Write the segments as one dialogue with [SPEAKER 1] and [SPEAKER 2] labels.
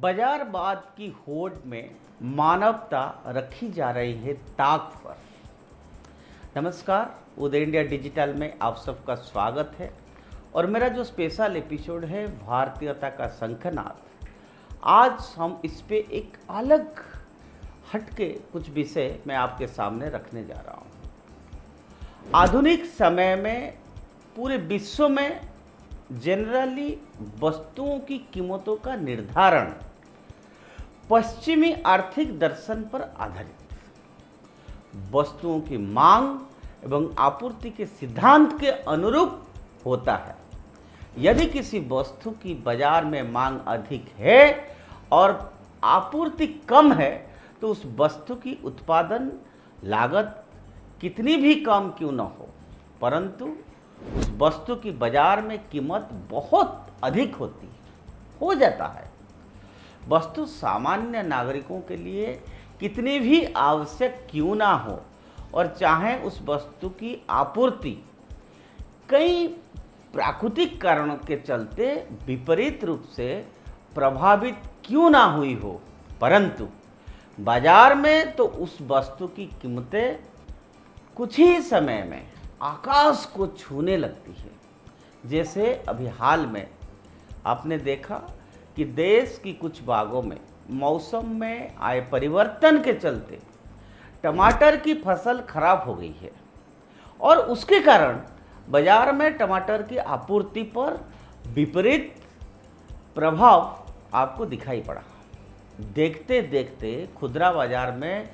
[SPEAKER 1] बाजारवाद की होड़ में मानवता रखी जा रही है ताक पर। नमस्कार, उदय इंडिया डिजिटल में आप सबका स्वागत है और मेरा जो स्पेशल एपिसोड है भारतीयता का शंखनाद। आज हम इस पे एक अलग हटके कुछ विषय मैं आपके सामने रखने जा रहा हूँ। आधुनिक समय में पूरे विश्व में जनरली वस्तुओं की कीमतों का निर्धारण पश्चिमी आर्थिक दर्शन पर आधारित वस्तुओं की मांग एवं आपूर्ति के सिद्धांत के अनुरूप होता है। यदि किसी वस्तु की बाजार में मांग अधिक है और आपूर्ति कम है तो उस वस्तु की उत्पादन लागत कितनी भी कम क्यों न हो, परंतु उस वस्तु की बाजार में कीमत बहुत अधिक हो जाता है। वस्तु सामान्य नागरिकों के लिए कितनी भी आवश्यक क्यों ना हो और चाहे उस वस्तु की आपूर्ति कई प्राकृतिक कारणों के चलते विपरीत रूप से प्रभावित क्यों ना हुई हो, परंतु बाजार में तो उस वस्तु की कीमतें कुछ ही समय में आकाश को छूने लगती है। जैसे अभी हाल में आपने देखा कि देश की कुछ भागों में मौसम में आए परिवर्तन के चलते टमाटर की फसल खराब हो गई है और उसके कारण बाजार में टमाटर की आपूर्ति पर विपरीत प्रभाव आपको दिखाई पड़ा। देखते देखते खुदरा बाजार में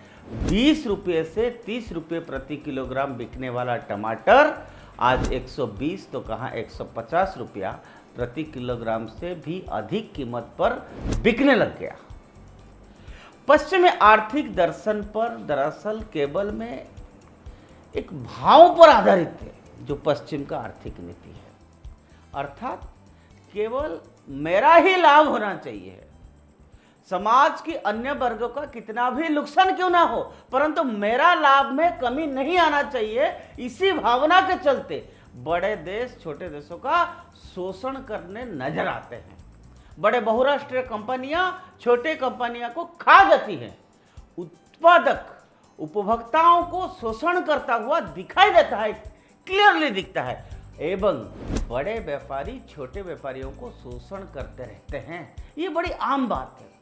[SPEAKER 1] 20 रुपये से 30 रुपये प्रति किलोग्राम बिकने वाला टमाटर आज 120 तो कहाँ 150 रुपया प्रति किलोग्राम से भी अधिक कीमत पर बिकने लग गया। पश्चिमी आर्थिक दर्शन पर दरअसल केवल में एक भाव पर आधारित है जो पश्चिम का आर्थिक नीति है, अर्थात केवल मेरा ही लाभ होना चाहिए, समाज की अन्य वर्गों का कितना भी नुकसान क्यों ना हो परंतु मेरा लाभ में कमी नहीं आना चाहिए। इसी भावना के चलते बड़े देश छोटे देशों का शोषण करने नजर आते हैं। बड़े बहुराष्ट्रीय कंपनियां छोटे कंपनियों को खा जाती हैं। उत्पादक उपभोक्ताओं को शोषण करता हुआ दिखाई देता है, क्लियरली दिखता है, एवं बड़े व्यापारी छोटे व्यापारियों को शोषण करते रहते हैं। ये बड़ी आम बात है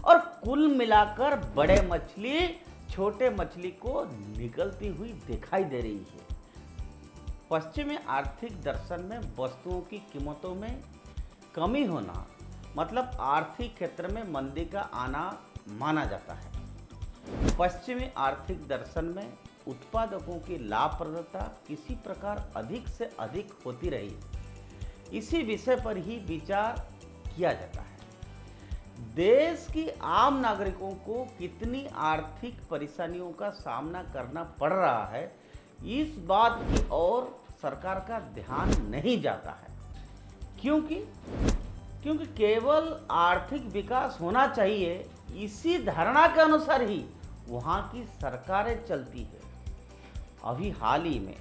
[SPEAKER 1] और कुल मिलाकर बड़े मछली छोटे मछली को निगलती हुई दिखाई दे रही है। पश्चिमी आर्थिक दर्शन में वस्तुओं की कीमतों में कमी होना मतलब आर्थिक क्षेत्र में मंदी का आना माना जाता है। पश्चिमी आर्थिक दर्शन में उत्पादकों की लाभप्रदता किसी प्रकार अधिक से अधिक होती रही, इसी विषय पर ही विचार किया जाता है। देश की आम नागरिकों को कितनी आर्थिक परेशानियों का सामना करना पड़ रहा है, इस बात की ओर सरकार का ध्यान नहीं जाता है, क्योंकि केवल आर्थिक विकास होना चाहिए, इसी धारणा के अनुसार ही वहाँ की सरकारें चलती है। अभी हाल ही में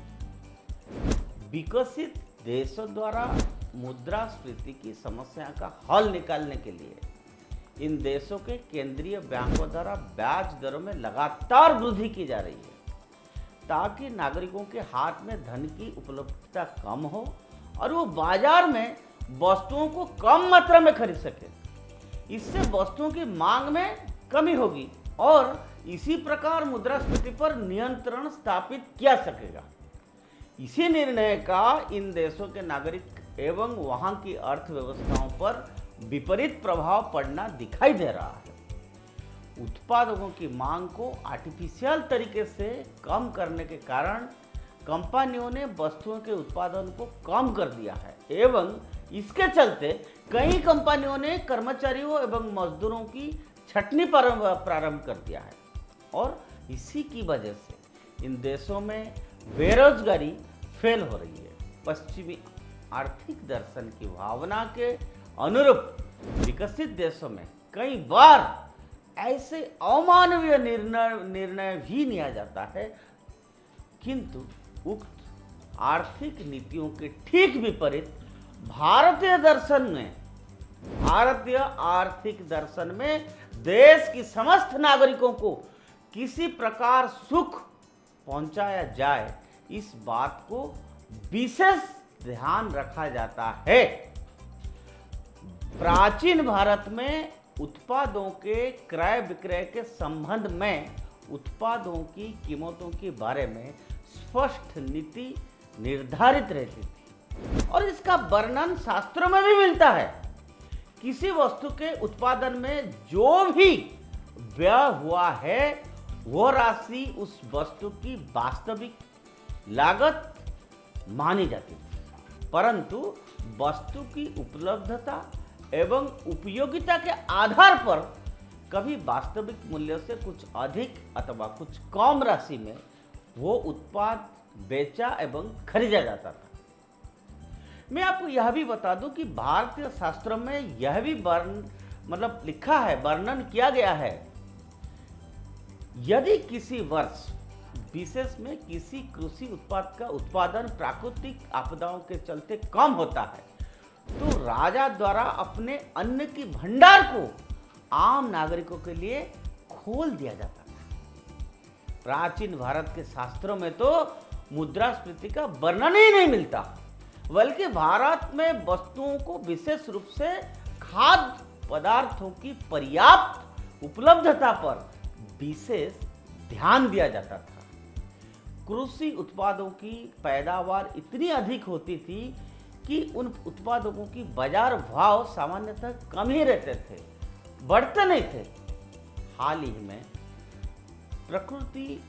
[SPEAKER 1] विकसित देशों द्वारा मुद्रास्फीति की समस्या का हल निकालने के लिए इन देशों के केंद्रीय बैंकों द्वारा ब्याज दरों में लगातार वृद्धि की जा रही है ताकि नागरिकों के हाथ में धन की उपलब्धता कम हो और वो बाजार में वस्तुओं को कम मात्रा में खरीद सके। इससे वस्तुओं की मांग में कमी होगी और इसी प्रकार मुद्रास्फीति पर नियंत्रण स्थापित किया सकेगा। इसी निर्णय का इन देशों के नागरिक एवं वहां की अर्थव्यवस्थाओं पर विपरीत प्रभाव पड़ना दिखाई दे रहा है। उत्पादकों की मांग को आर्टिफिशियल तरीके से कम करने के कारण कंपनियों ने वस्तुओं के उत्पादन को कम कर दिया है एवं इसके चलते कई कंपनियों ने कर्मचारियों एवं मजदूरों की छटनी प्रारंभ कर दिया है और इसी की वजह से इन देशों में बेरोजगारी फैल हो रही है। पश्चिमी आर्थिक दर्शन की भावना के अनुरूप विकसित देशों में कई बार ऐसे अमानवीय निर्णय भी लिया जाता है, किंतु उक्त आर्थिक नीतियों के ठीक विपरीत भारतीय दर्शन में भारतीय आर्थिक दर्शन में देश की समस्त नागरिकों को किसी प्रकार सुख पहुंचाया जाए, इस बात को विशेष ध्यान रखा जाता है। प्राचीन भारत में उत्पादों के क्रय विक्रय के संबंध में उत्पादों की कीमतों के बारे में स्पष्ट नीति निर्धारित रहती थी और इसका वर्णन शास्त्रों में भी मिलता है। किसी वस्तु के उत्पादन में जो भी व्यय हुआ है वह राशि उस वस्तु की वास्तविक लागत मानी जाती थी, परंतु वस्तु की उपलब्धता एवं उपयोगिता के आधार पर कभी वास्तविक मूल्य से कुछ अधिक अथवा कुछ कम राशि में वो उत्पाद बेचा एवं खरीदा जाता था। मैं आपको यह भी बता दूं कि भारतीय शास्त्रों में यह भी लिखा है, वर्णन किया गया है, यदि किसी वर्ष विशेष में किसी कृषि उत्पाद का उत्पादन प्राकृतिक आपदाओं के चलते कम होता है तो राजा द्वारा अपने अन्न की भंडार को आम नागरिकों के लिए खोल दिया जाता था। प्राचीन भारत के शास्त्रों में तो मुद्रास्फीति का वर्णन ही नहीं मिलता, बल्कि भारत में वस्तुओं को विशेष रूप से खाद्य पदार्थों की पर्याप्त उपलब्धता पर विशेष ध्यान दिया जाता था। कृषि उत्पादों की पैदावार इतनी अधिक होती थी कि उन उत्पादों की बाजार भाव सामान्यतः कम ही रहते थे, बढ़ते नहीं थे। हाल ही में प्रकृति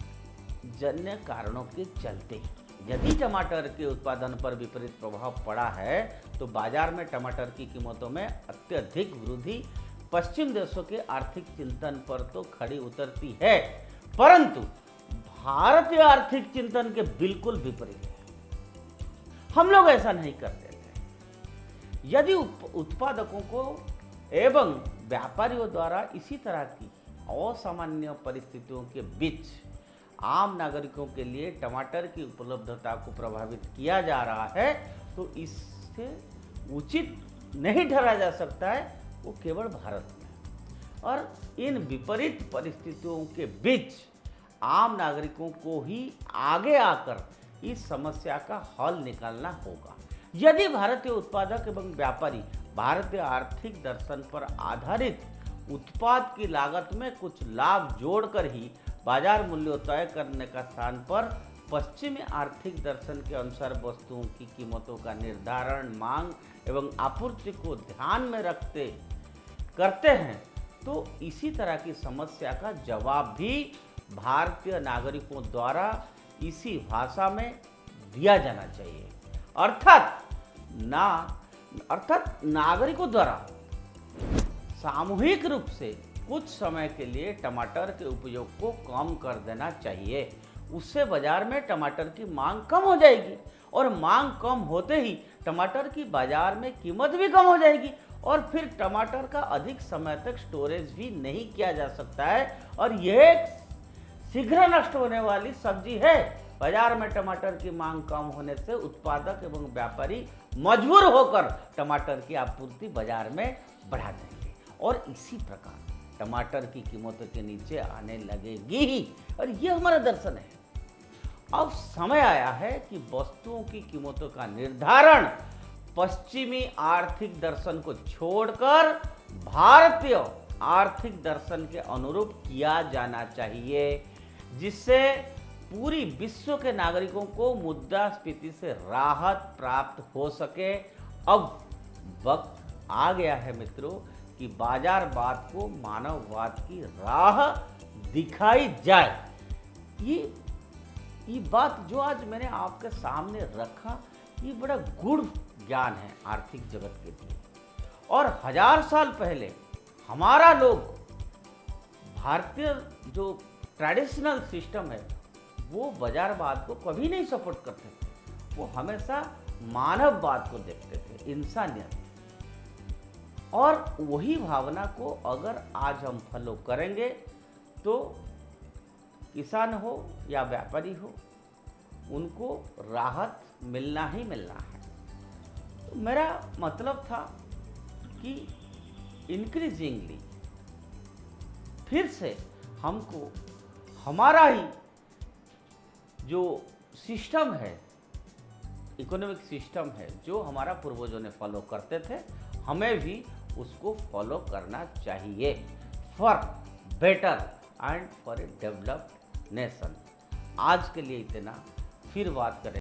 [SPEAKER 1] जन्य कारणों के चलते यदि टमाटर के उत्पादन पर विपरीत प्रभाव पड़ा है तो बाजार में टमाटर की कीमतों में अत्यधिक वृद्धि पश्चिम देशों के आर्थिक चिंतन पर तो खड़ी उतरती है, परंतु भारतीय आर्थिक चिंतन के बिल्कुल विपरीत है। हम लोग ऐसा नहीं करते थे। यदि उत्पादकों को एवं व्यापारियों द्वारा इसी तरह की असामान्य परिस्थितियों के बीच आम नागरिकों के लिए टमाटर की उपलब्धता को प्रभावित किया जा रहा है तो इससे उचित नहीं ठहरा जा सकता है वो केवल भारत में। और इन विपरीत परिस्थितियों के बीच आम नागरिकों को ही आगे आकर इस समस्या का हल निकालना होगा। यदि भारतीय उत्पादक एवं व्यापारी भारतीय आर्थिक दर्शन पर आधारित उत्पाद की लागत में कुछ लाभ जोड़कर ही बाजार मूल्य तय करने का स्थान पर पश्चिमी आर्थिक दर्शन के अनुसार वस्तुओं की कीमतों का निर्धारण मांग एवं आपूर्ति को ध्यान में रखते करते हैं तो इसी तरह की समस्या का जवाब भी भारतीय नागरिकों द्वारा इसी भाषा में दिया जाना चाहिए। अर्थात नागरिकों द्वारा सामूहिक रूप से कुछ समय के लिए टमाटर के उपयोग को कम कर देना चाहिए। उससे बाजार में टमाटर की मांग कम हो जाएगी और मांग कम होते ही टमाटर की बाजार में कीमत भी कम हो जाएगी और फिर टमाटर का अधिक समय तक स्टोरेज भी नहीं किया जा सकता है और यह शीघ्र नष्ट होने वाली सब्जी है। बाजार में टमाटर की मांग कम होने से उत्पादक एवं व्यापारी मजबूर होकर टमाटर की आपूर्ति बाजार में बढ़ा देंगे और इसी प्रकार टमाटर की कीमतों के नीचे आने लगेगी ही। और ये हमारा दर्शन है। अब समय आया है कि वस्तुओं की कीमतों का निर्धारण पश्चिमी आर्थिक दर्शन को छोड़कर भारतीय आर्थिक दर्शन के अनुरूप किया जाना चाहिए, जिससे पूरी विश्व के नागरिकों को मुद्रास्फीति से राहत प्राप्त हो सके। अब वक्त आ गया है मित्रों कि बाजारवाद को मानववाद की राह दिखाई जाए। ये बात जो आज मैंने आपके सामने रखा ये बड़ा गूढ़ ज्ञान है आर्थिक जगत के लिए। और 1000 साल पहले हमारा लोग भारतीय जो ट्रेडिशनल सिस्टम है वो बाजारवाद को कभी नहीं सपोर्ट करते थे, वो हमेशा मानववाद को देखते थे, इंसानियत। और वही भावना को अगर आज हम फॉलो करेंगे तो किसान हो या व्यापारी हो उनको राहत मिलना ही मिलना है। तो मेरा मतलब था कि इंक्रीजिंगली फिर से हमको हमारा ही जो सिस्टम है, इकोनॉमिक सिस्टम है, जो हमारा पूर्वजों ने फॉलो करते थे, हमें भी उसको फॉलो करना चाहिए for better and for a developed nation. आज के लिए इतना, फिर बात करें।